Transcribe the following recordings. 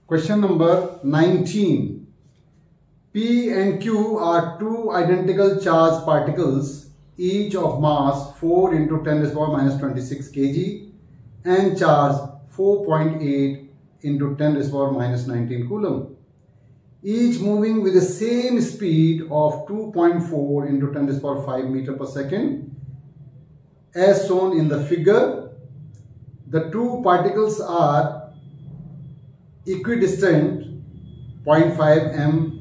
Question number 19. P and Q are two identical charged particles, each of mass 4 into 10 raised to the power minus 26 kg and charge 4.8 into 10 raised to the power minus 19 coulomb. Each moving with the same speed of 2.4 into 10 raised to the power 5 meter per second. As shown in the figure, the two particles are equidistant 0.5 m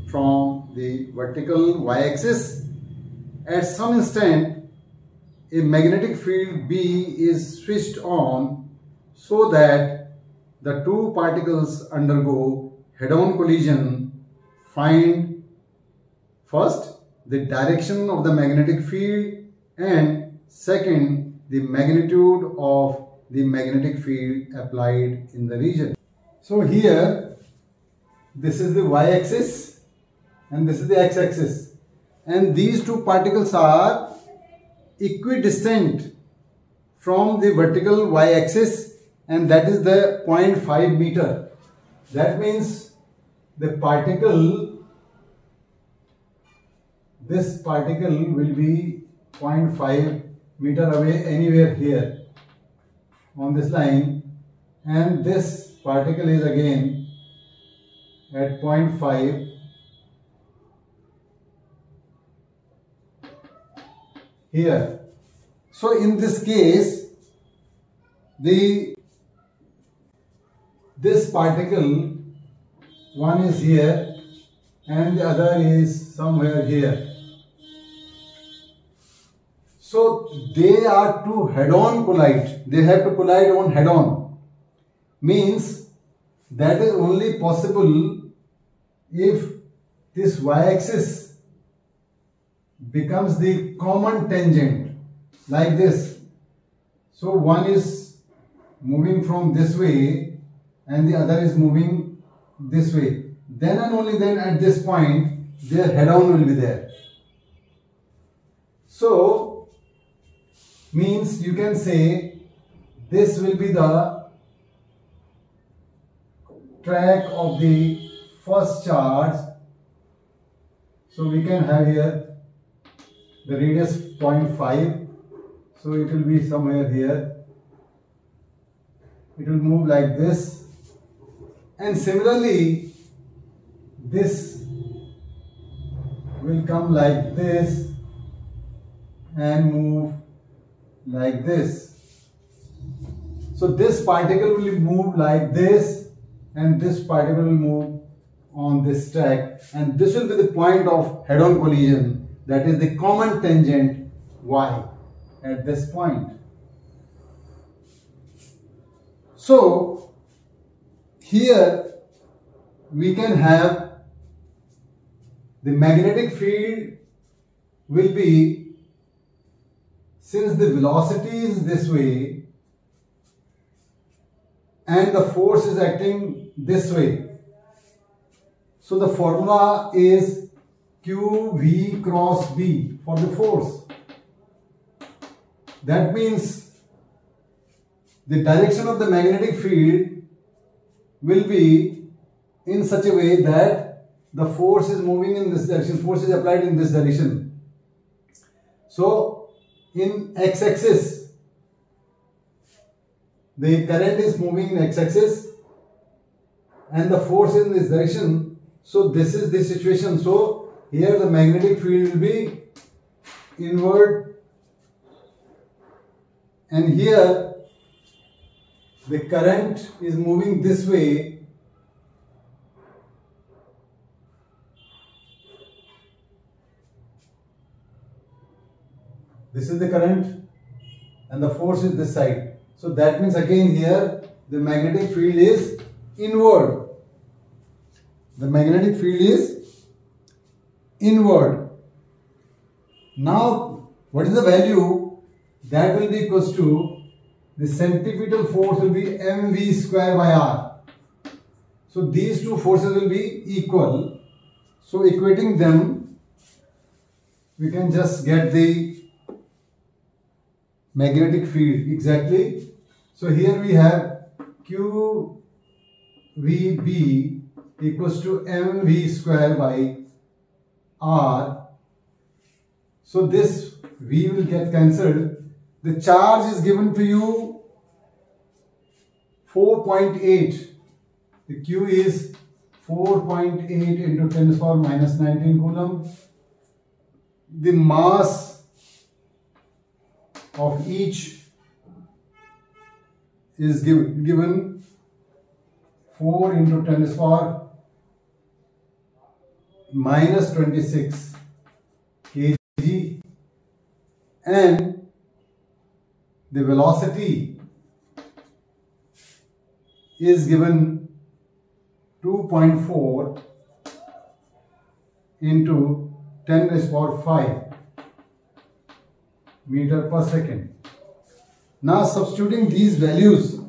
from the vertical y-axis. At some instant, a magnetic field B is switched on so that the two particles undergo head-on collision. Find first the direction of the magnetic field and second the magnitude of the magnetic field applied in the region. So here this is the y-axis and this is the x-axis, and these two particles are equidistant from the vertical y-axis, and that is the 0.5 meter. That means the particle, this particle will be 0.5 meter away anywhere here on this line, and this particle is again at 0.5 here. So in this case, this particle, one is here and the other is somewhere here. So they are to head-on collide. They have to collide on head-on. Means that is only possible if this y-axis becomes the common tangent like this. So one is moving from this way and the other is moving this way. Then and only then at this point their head-on will be there. So means you can say this will be the track of the first charge. So we can have here the radius 0.5, so it will be somewhere here. It will move like this, and similarly this will come like this and move like this. So this particle will move like this and this particle will move on this track, and this will be the point of head-on collision, that is the common tangent y at this point. So here we can have the magnetic field will be, since the velocity is this way and the force is acting this way, so the formula is QV cross B for the force. That means the direction of the magnetic field will be in such a way that the force is moving in this direction, force is applied in this direction. So in x-axis, the current is moving in x-axis and the force in this direction. So this is the situation. So here the magnetic field will be inward, and here the current is moving this way. This is the current and the force is this side. So that means again here the magnetic field is inward. The magnetic field is inward. Now what is the value? That will be equals to the centripetal force will be mv square by r. So these two forces will be equal. So equating them, we can just get the magnetic field exactly. So here we have Q VB equals to mv square by r. So this V will get cancelled. The charge is given to you 4.8. The Q is 4.8 into 10 to the power minus 19 coulomb. The mass of each is given 4 into 10 to the power minus 26 kg, and the velocity is given 2.4 into 10 to the power 5 meter per second. Now substituting these values,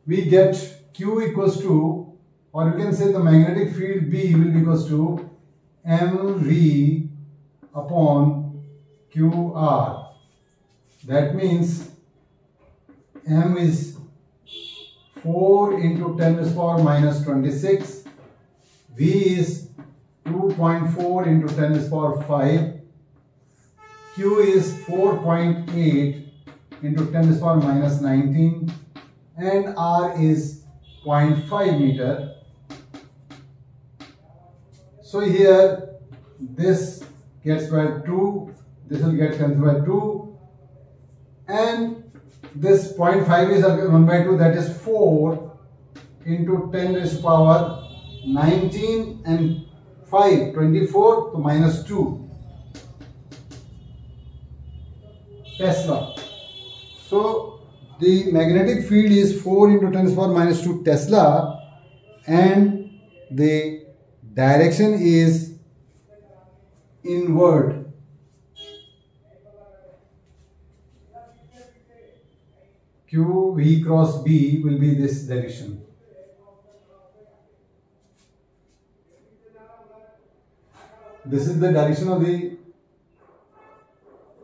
we get Q equals to, or you can say the magnetic field B will be equals to mv upon QR. That means m is 4 into 10 to the power minus 26, V is 2.4 into 10 to the power 5, Q is 4.8 into 10 to the power minus 19, and R is 0.5 meter. So here this gets by 2, this will get cancelled by 2, and this 0.5 is 1 by 2, that is 4 into 10 to the power 19 and 5, 24, so minus 2 Tesla. So the magnetic field is 4 into 10 to the power minus 2 Tesla, and the direction is inward. Q V cross B will be this direction. This is the direction of the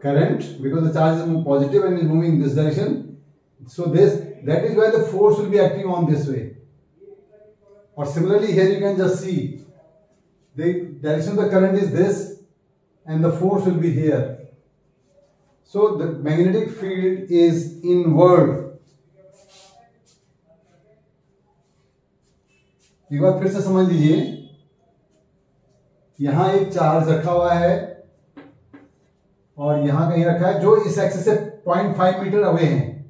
current, because the charge is positive and is moving in this direction. So that is why the force will be acting on this way. Or similarly here you can just see the direction of the current is this and the force will be here. So the magnetic field is inward. एक बार फिर से समझ लीजिए, यहां एक charge रखा हुआ है और यहां कहीं रखा है जो इस एक्सिस से 0.5 मीटर अवे है.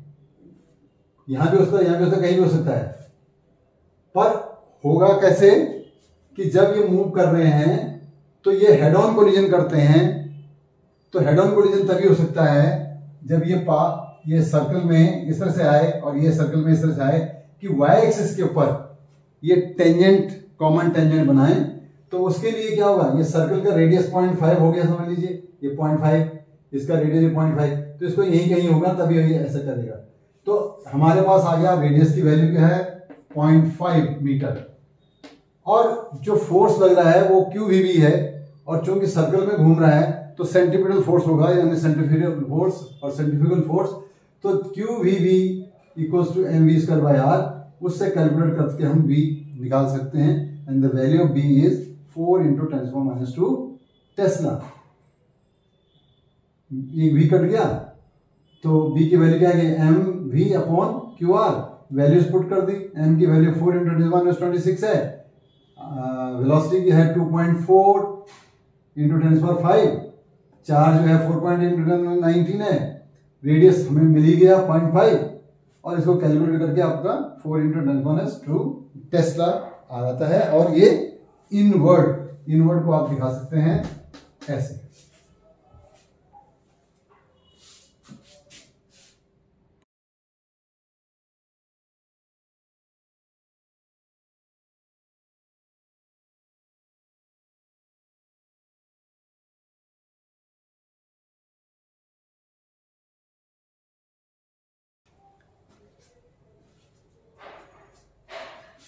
यहां भी हो सकता है, यहां भी हो सकता है, कहीं भी हो सकता है. पर होगा कैसे कि जब ये मूव कर रहे हैं तो ये हेड ऑन कोलिजन करते हैं. तो हेड ऑन कोलिजन तभी हो सकता है जब ये सर्कल में इस तरह से आए और ये सर्कल में इस तरह से आए कि वाई एक्सिस के ऊपर ये टेंजेंट, कॉमन टेंजेंट बनाए. तो उसके लिए क्या होगा, ये सर्कल का रेडियस 0.5 हो गया, समझ लीजिए ये 0.5, इसका रेडियस 0.5, तो इसको यही कहीं होगा तभी ये ऐसा करेगा. तो हमारे पास आ गया रेडियस की वैल्यू क्या है 0.5 मीटर, और जो फोर्स लग रहा है वो QVB है, और चूंकि सर्कल में घूम रहा है तो सेंट्रीपिटल फोर्स होगा, यानी सेंट्रीफ्यूगल फोर्स और सेंट्रीफ्यूगल फोर्स. तो QVB equals to mv square by r, उससे कैलकुलेट करके हम V निकाल सकते हैं, and the value of B is 4 into 10 to the power minus 2 tesla. एक V कट गया तो B की वैल्यू क्या है, mv upon QR. Values put कर दी, m की value 4 into 10 to the power minus 26 है, वेलोसिटी की है 2.4 into 10 to the power 5, charge जो है 4.8 into 10 to the power 19 है, रेडियस हमें मिल ही गया 0.5, और इसको कैलकुलेट करके आपका 4 into 10 to the power minus 2 Tesla आ जाता है. और ये इनवर्ड को आप दिखा सकते हैं ऐसे.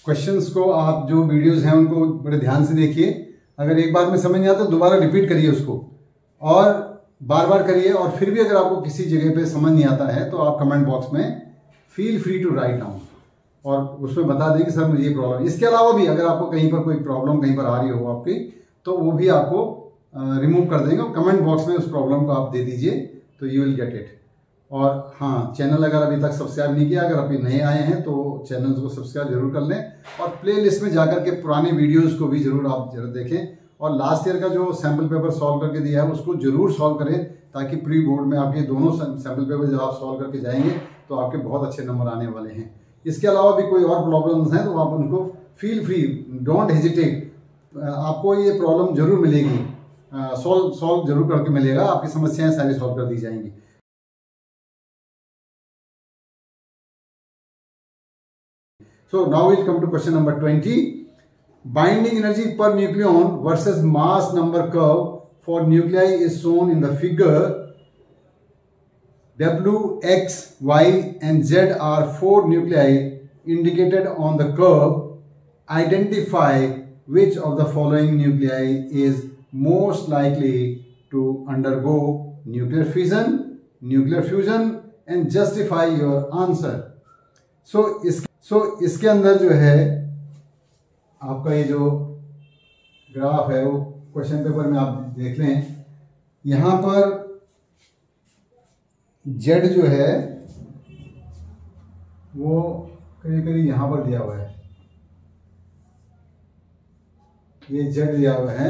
क्वेश्चंस को आप जो वीडियोस हैं उनको बड़े ध्यान से देखिए. अगर एक बार में समझ नहीं आता तो दोबारा रिपीट करिए उसको. और बार बार करिए, और फिर भी अगर आपको किसी जगह पे समझ नहीं आता है तो आप कमेंट बॉक्स में feel free to write down और उसमें बता दें कि सर मुझे ये प्रॉब्लम। इसके अलावा भी अगर आपको कहीं पर कोई प्रॉब्लम कहीं पर आ रही हो आपकी, तो वो भी आपको रिमूव कर देंगे। कमेंट बॉक्स में उस प्रॉब्लम को आप दे दीजिए तो यू विल गेट इट। और हाँ, चैनल अगर अभी तक सब्सक्राइब नहीं किया, अगर अभी नए आए हैं तो चैनल को सब्सक्राइब जरूर कर लें, और प्ले लिस्ट में जाकर के पुराने वीडियोज़ को भी जरूर आप देखें, और लास्ट ईयर का जो सैम्पल पेपर सॉल्व करके दिया है उसको जरूर सॉल्व करें, ताकि प्री बोर्ड में आपके दोनों सैम्पल पेपर जब आप सॉल्व करके जाएंगे तो आपके बहुत अच्छे नंबर आने वाले हैं। इसके अलावा भी कोई और प्रॉब्लम्स हैं तो आप उनको फील फ्री, डोंट हेजिटेट, आपको ये प्रॉब्लम जरूर मिलेगी, सॉल्व जरूर करके मिलेगा, आपकी समस्याएं सारी सॉल्व कर दी जाएंगी। So now we'll come to question number 20. Binding energy per nucleon versus mass number curve for nuclei is shown in the figure. W, X, Y and Z are 4 nuclei indicated on the curve. Identify which of the following nuclei is most likely to undergo nuclear fission, nuclear fusion and justify your answer. So इसके अंदर जो है आपका ये जो graph है वो question paper में आप देख लें। यहाँ पर Z जो है वो करीब करीब यहाँ पर दिया हुआ है, ये Z दिया हुआ है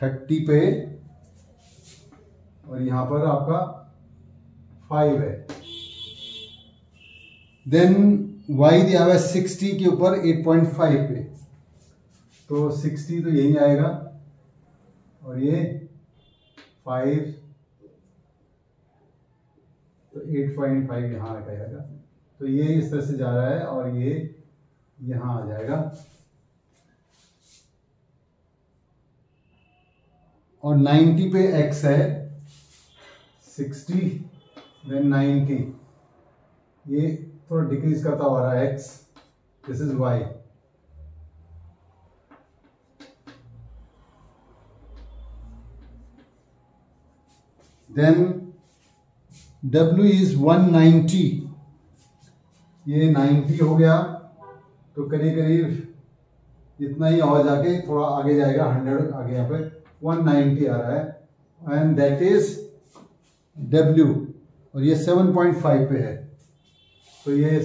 30 पे, और यहाँ पर आपका 5 है। देन Y दिया हुआ है 60 के ऊपर 8.5 पे, तो 60 तो यही आएगा, और ये 5 तो 8.5 यहाँ आ जाएगा, तो ये इस तरह से जा रहा है और ये यहाँ आ जाएगा। और 90 पे X है, 60 देन 90, ये थोड़ा डिक्रीज करता हुआ रहा है X, this is Y। Then W is 190, ये 90 हो गया, तो करीब करीब इतना ही और जाके थोड़ा आगे जाएगा, 100 आगे, यहाँ पे 190 आ रहा है, एंड दैट इज W, और ये 7.5 पे है, तो ये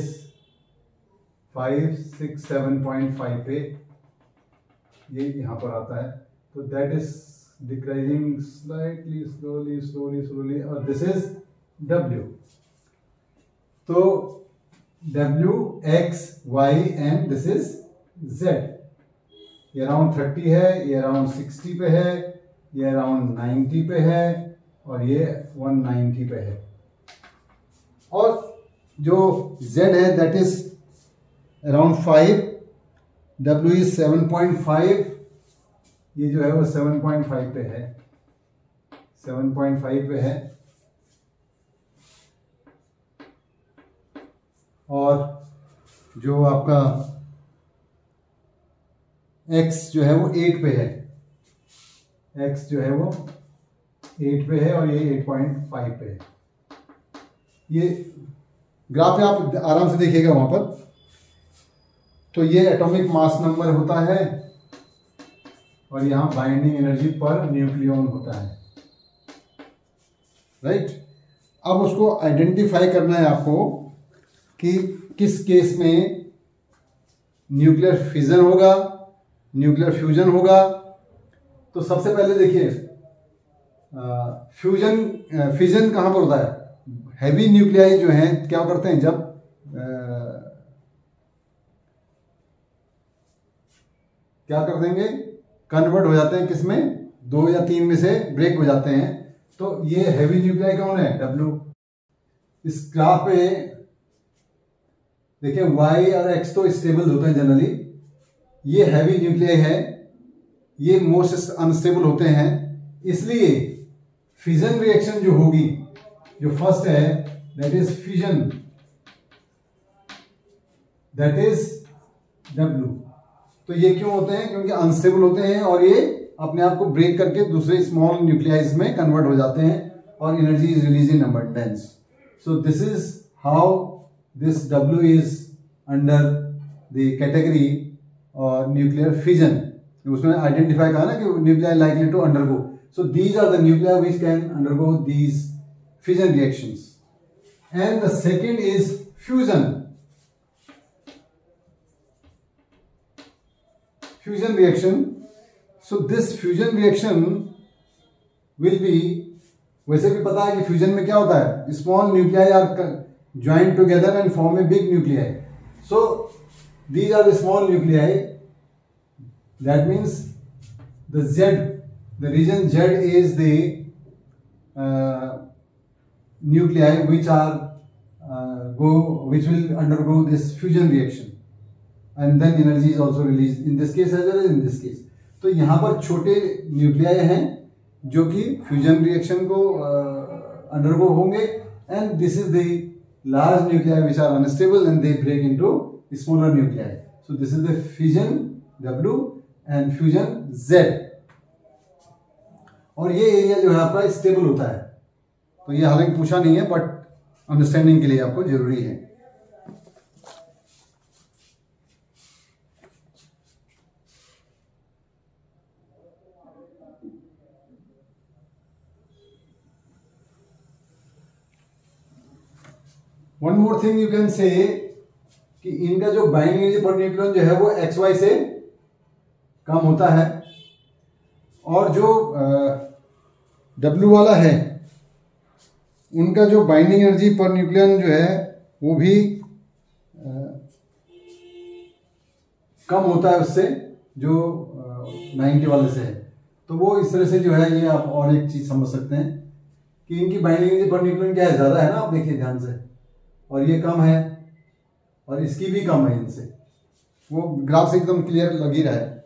5, 6, 7.5 पे ये यहाँ पर आता है, तो that is decreasing slightly slowly, और दिस इज W। तो W, X, Y and this is Z। ये अराउंड 30 है, ये अराउंड 60 पे है, ये अराउंड 90 पे है, और ये 190 पे है। और जो Z है that is around 5, W is 7.5, ये जो है वो 7.5 पे है, 7.5 पे है, और जो आपका X जो है वो 8 पे है, X जो है वो 8 पे है, और ये 8.5 पे है। ये ग्राफ पे आप आराम से देखिएगा वहां पर, तो ये एटॉमिक मास नंबर होता है, और यहां बाइंडिंग एनर्जी पर न्यूक्लियन होता है, राइट। अब उसको आइडेंटिफाई करना है आपको कि किस केस में न्यूक्लियर फिजन होगा, न्यूक्लियर फ्यूजन होगा। तो सबसे पहले देखिए, फिजन कहां पर होता है? हैवी न्यूक्लियाई जो हैं क्या करते हैं, जब क्या कर देंगे, कन्वर्ट हो जाते हैं किसमें, 2 या 3 में से ब्रेक हो जाते हैं। तो ये हैवी न्यूक्लियाई कौन है? W। इस ग्राफ पे देखिए Y और X तो स्टेबल होते हैं जनरली, ये हैवी न्यूक्लियाई है, ये मोस्ट अनस्टेबल होते हैं। इसलिए फिजन रिएक्शन जो होगी, जो फर्स्ट है that is fission, that is W। तो ये क्यों होते हैं? क्योंकि अनस्टेबल होते हैं और ये अपने आप को ब्रेक करके दूसरे स्मॉल न्यूक्लियाइज में कन्वर्ट हो जाते हैं और energy is release in abundance. So this is how this W is under the category nuclear fission. उसमें आइडेंटिफाई कहा ना कि nuclear likely to undergo. So these are the nuclear which can undergo these fission reactions. And the second is fusion. Fusion reaction. So this fusion reaction will be, वैसे भी पता है कि fusion में क्या होता है, small nuclei are joint together and form a big nuclei. So these are the small nuclei. That means the Z, the region Z is the nuclei which will undergo this fusion reaction. And then energy is also released in this case as well as in this case. तो यहाँ पर छोटे nuclei हैं जो कि fusion reaction को undergo होंगे, and this is the large nuclei which are unstable and they break into smaller nuclei. So this is the fusion W and fusion Z. और ये एरिया जो है आपका स्टेबल होता है. तो ये हालांकि पूछा नहीं है बट अंडरस्टैंडिंग के लिए आपको जरूरी है. One more thing you can say कि इनका जो बाइंडिंग एनर्जी पर न्यूक्लियन जो है वो XY से कम होता है, और जो W वाला है उनका जो बाइंडिंग एनर्जी पर न्यूक्लियन जो है वो भी कम होता है उससे जो 90 वाले से है. तो वो इस तरह से जो है, ये आप और एक चीज समझ सकते हैं कि इनकी बाइंडिंग एनर्जी पर न्यूक्लियन क्या है, ज्यादा है ना, आप देखिए ध्यान से, और ये कम है और इसकी भी कम है इनसे. वो ग्राफ से एकदम क्लियर लग ही रहा है.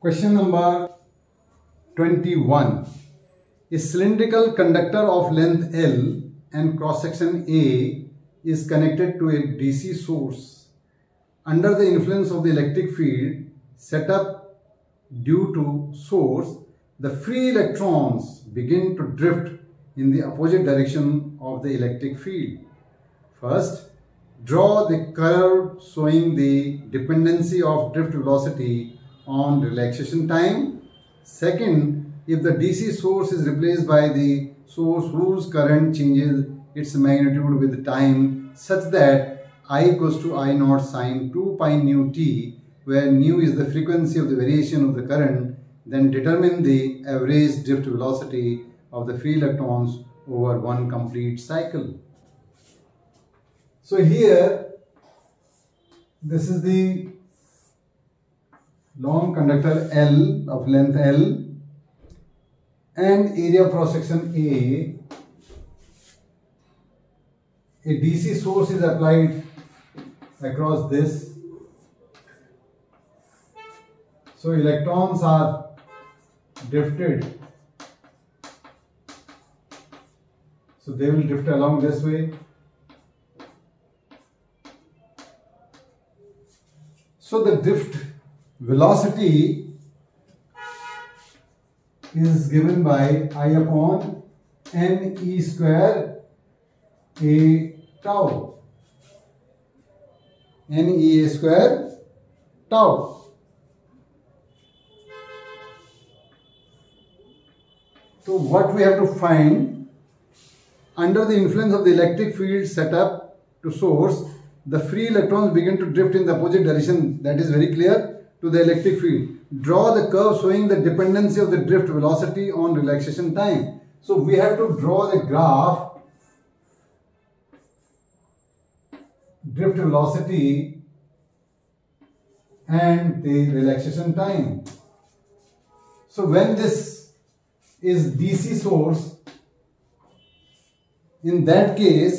Question number 21. A cylindrical conductor of length L and cross section A is connected to a DC source. Under the influence of the electric field set up due to source, the free electrons begin to drift in the opposite direction of the electric field. First, draw the curve showing the dependency of drift velocity on relaxation time. Second, if the DC source is replaced by the source whose current changes its magnitude with time such that I equals to I naught sine 2 pi nu t, where nu is the frequency of the variation of the current, then determine the average drift velocity of the free electrons over one complete cycle. So here, this is the long conductor L of length L and area of cross section A. A DC source is applied across this. So electrons are drifted. So they will drift along this way. So the drift velocity is given by I upon NE square A tau. NE square tau. So what we have to find, under the influence of the electric field set up to source, the free electrons begin to drift in the opposite direction. That is very clear. To the electric field. Draw the curve showing the dependency of the drift velocity on relaxation time. So we have to draw the graph drift velocity and the relaxation time. So when this is DC source, in that case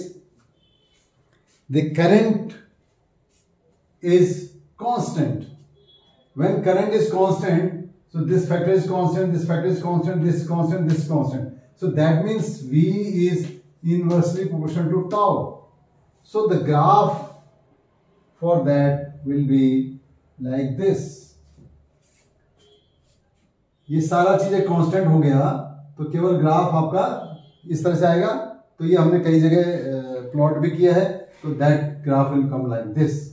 the current is constant. When current is constant, so this factor is constant, this factor is constant, this is constant, this is constant. So that means V is inversely proportional to tau. So the graph for that will be like this. ये सारा चीजें constant हो गया तो केवल graph आपका इस तरह से आएगा. तो ये हमने कई जगह प्लॉट भी किया है. तो that graph will come like this.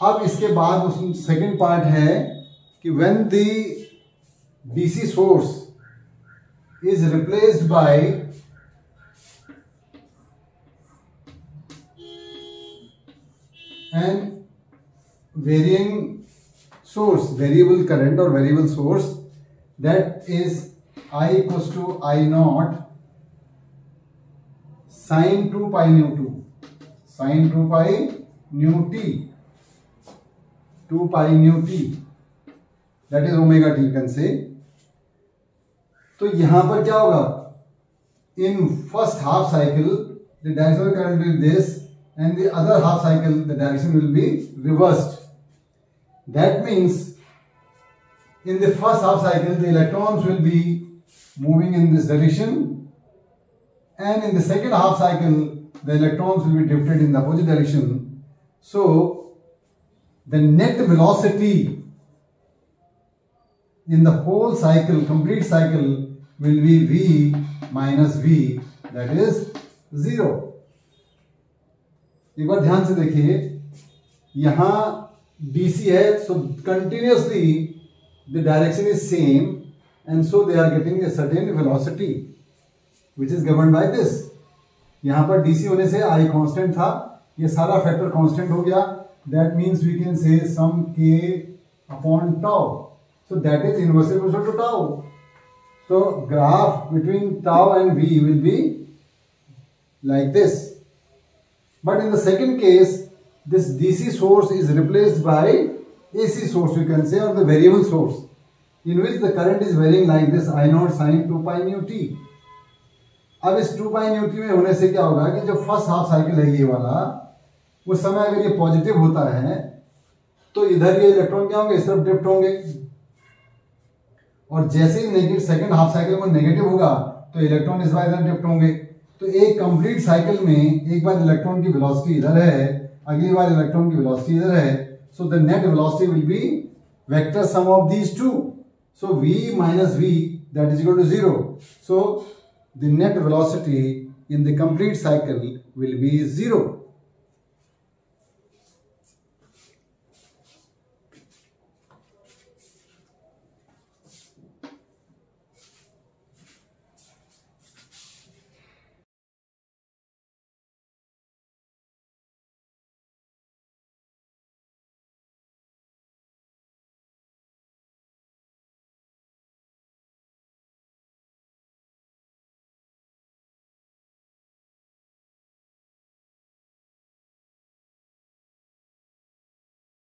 अब इसके बाद उसमें सेकंड पार्ट है कि when the DC source is replaced by an varying source, variable current और variable source, that is I equals to I naught sine 2 pi nu t, sine 2 pi nu t, 2 pi nu t, that is omega t can say. तो यहां पर क्या होगा? In first half cycle the direction of current will be this, and the other half cycle the direction will be reversed. That means in the first half cycle the electrons will be moving in this direction, and in the second half cycle the electrons will be drifted in the opposite direction. So the net velocity in the whole cycle, complete cycle, will be V minus V, that is 0. एक बार ध्यान से देखिए, यहां DC है, so continuously the direction is same, and so they are getting a certain velocity which is governed by this. यहां पर DC होने से I constant था, ये सारा फैक्टर constant हो गया. That means we can say some k upon tau. So that is inversely proportional to tau. So graph between tau and V will be like this. But in the second case, this DC source is replaced by AC source, you can say, or the variable source, in which the current is varying like this, I naught sin 2 pi nu t. अब इस 2 pi nu t में होने से क्या होगा कि जो first half cycle है ये वाला, उस समय अगर ये पॉजिटिव होता है तो इधर ये इलेक्ट्रॉन क्या होंगे, इस तरफ ड्रिफ्ट होंगे, और जैसे ही नेगेटिव सेकंड हाफ साइकिल में नेगेटिव होगा तो इलेक्ट्रॉन इस बार इधर ड्रिफ्ट होंगे. तो एक कंप्लीट साइकिल में एक बार इलेक्ट्रॉन की वेलोसिटी इधर है, अगली बार इलेक्ट्रॉन की वेलोसिटी इधर है. So the net velocity will be vector sum of these two. So v minus v, that is equal to 0. So the net velocity in the complete cycle will be 0.